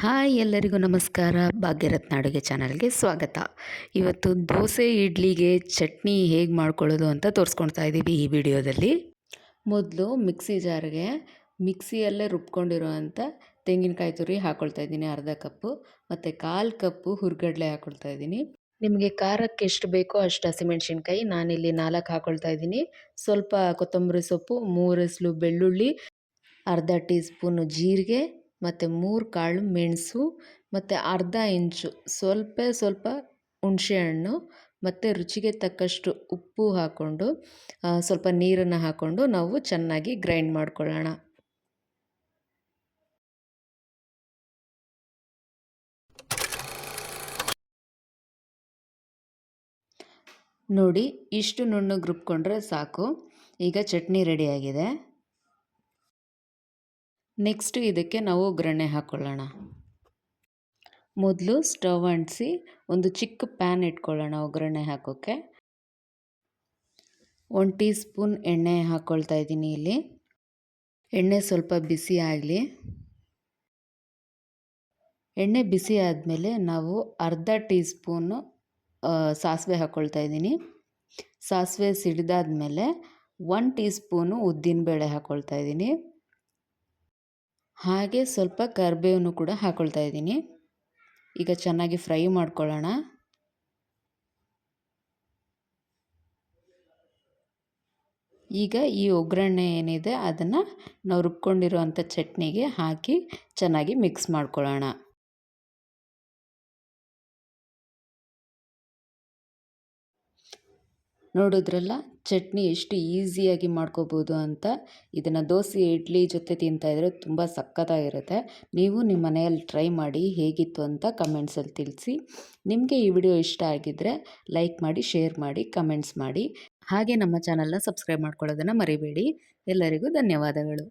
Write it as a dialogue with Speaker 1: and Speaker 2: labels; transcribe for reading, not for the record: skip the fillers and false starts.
Speaker 1: Hi ಎಲ್ಲರಿಗೂ ನಮಸ್ಕಾರ. ಭಾಗ್ಯರತ್ನ ಅಡುಗೆ ಚಾನಲ್ಗೆ ಸ್ವಾಗತ. ಇವತ್ತು ದೋಸೆ ಇಡ್ಲಿಗೆ ಚಟ್ನಿ ಹೇಗೆ ಮಾಡ್ಕೊಳ್ಳೋದು ಅಂತ ತೋರಿಸ್ಕೊಳ್ತಾ ಇದ್ದೀವಿ ಈ ವಿಡಿಯೋದಲ್ಲಿ. ಮೊದಲು ಮಿಕ್ಸಿ ಜಾರ್ಗೆ ಮಿಕ್ಸಿಯಲ್ಲೇ ರುಬ್ಕೊಂಡಿರೋವಂಥ ತೆಂಗಿನಕಾಯಿ ತುರಿ ಹಾಕ್ಕೊಳ್ತಾ ಇದ್ದೀನಿ ಅರ್ಧ ಕಪ್ಪು, ಮತ್ತು 1/4 ಕಪ್ಪು ಹುರ್ಗಡ್ಲೆ ಹಾಕ್ಕೊಳ್ತಾ ಇದ್ದೀನಿ. ನಿಮಗೆ ಖಾರಕ್ಕೆ ಎಷ್ಟು ಬೇಕೋ ಅಷ್ಟು ಹಸಿಮೆಣ್ಸಿನ್ಕಾಯಿ, ನಾನಿಲ್ಲಿ 4 ಹಾಕ್ಕೊಳ್ತಾ ಇದ್ದೀನಿ. ಸ್ವಲ್ಪ ಕೊತ್ತಂಬರಿ ಸೊಪ್ಪು, 3 ಎಸಳು ಬೆಳ್ಳುಳ್ಳಿ, ಅರ್ಧ ಟೀ ಸ್ಪೂನು ಜೀರಿಗೆ ಮತ್ತು 3 ಕಾಳು ಮೆಣಸು ಮತ್ತು ಅರ್ಧ ಇಂಚು ಸ್ವಲ್ಪ ಹುಣಸೆಹಣ್ಣು ಮತ್ತು ರುಚಿಗೆ ತಕ್ಕಷ್ಟು ಉಪ್ಪು ಹಾಕ್ಕೊಂಡು ಸ್ವಲ್ಪ ನೀರನ್ನು ಹಾಕ್ಕೊಂಡು ನಾವು ಚೆನ್ನಾಗಿ ಗ್ರೈಂಡ್ ಮಾಡ್ಕೊಳ್ಳೋಣ. ನೋಡಿ, ಇಷ್ಟು ನುಣ್ಣಗೆ ರುಬ್ಕೊಂಡ್ರೆ ಸಾಕು. ಈಗ ಚಟ್ನಿ ರೆಡಿಯಾಗಿದೆ. ನೆಕ್ಸ್ಟು ಇದಕ್ಕೆ ನಾವು ಒಗ್ಗರಣೆ ಹಾಕ್ಕೊಳ್ಳೋಣ. ಮೊದಲು ಸ್ಟವ್ ಅಂಟಿಸಿ ಒಂದು ಚಿಕ್ಕ ಪ್ಯಾನ್ ಇಟ್ಕೊಳ್ಳೋಣ ಒಗ್ಗರಣೆ ಹಾಕೋಕ್ಕೆ. 1 ಟೀ ಸ್ಪೂನ್ ಎಣ್ಣೆ ಹಾಕ್ಕೊಳ್ತಾ ಇದ್ದೀನಿ ಇಲ್ಲಿ. ಎಣ್ಣೆ ಸ್ವಲ್ಪ ಬಿಸಿ ಆಗಲಿ. ಎಣ್ಣೆ ಬಿಸಿ ಆದಮೇಲೆ ನಾವು ಅರ್ಧ ಟೀ ಸ್ಪೂನು ಸಾಸಿವೆ ಹಾಕ್ಕೊಳ್ತಾ ಇದ್ದೀನಿ. ಸಾಸಿವೆ ಸಿಡಿದಾದ್ಮೇಲೆ 1 ಟೀ ಸ್ಪೂನು ಉದ್ದಿನಬೇಳೆ ಹಾಕ್ಕೊಳ್ತಾ ಇದ್ದೀನಿ. ಹಾಗೆ ಸ್ವಲ್ಪ ಕರಿಬೇವನ್ನು ಕೂಡ ಹಾಕ್ಕೊಳ್ತಾ ಇದ್ದೀನಿ. ಈಗ ಚೆನ್ನಾಗಿ ಫ್ರೈ ಮಾಡ್ಕೊಳ್ಳೋಣ. ಈಗ ಈ ಒಗ್ಗರಣೆ ಏನಿದೆ ಅದನ್ನು ನಾವು ರುಬ್ಕೊಂಡಿರೋವಂಥ ಚಟ್ನಿಗೆ ಹಾಕಿ ಚೆನ್ನಾಗಿ ಮಿಕ್ಸ್ ಮಾಡ್ಕೊಳ್ಳೋಣ. ನೋಡಿದ್ರಲ್ಲ ಚಟ್ನಿ ಎಷ್ಟು ಈಸಿಯಾಗಿ ಮಾಡ್ಕೋಬೋದು ಅಂತ. ಇದನ್ನು ದೋಸೆ ಇಡ್ಲಿ ಜೊತೆ ತಿಂತಾಯಿದ್ರೆ ತುಂಬ ಸಖತ್ತಾಗಿರುತ್ತೆ. ನೀವು ನಿಮ್ಮ ಮನೆಯಲ್ಲಿ ಟ್ರೈ ಮಾಡಿ ಹೇಗಿತ್ತು ಅಂತ ಕಮೆಂಟ್ಸಲ್ಲಿ ತಿಳಿಸಿ. ನಿಮಗೆ ಈ ವಿಡಿಯೋ ಇಷ್ಟ ಆಗಿದ್ದರೆ ಲೈಕ್ ಮಾಡಿ, ಶೇರ್ ಮಾಡಿ, ಕಮೆಂಟ್ಸ್ ಮಾಡಿ. ಹಾಗೆ ನಮ್ಮ ಚಾನಲ್ನ ಸಬ್ಸ್ಕ್ರೈಬ್ ಮಾಡ್ಕೊಳ್ಳೋದನ್ನು ಮರಿಬೇಡಿ. ಎಲ್ಲರಿಗೂ ಧನ್ಯವಾದಗಳು.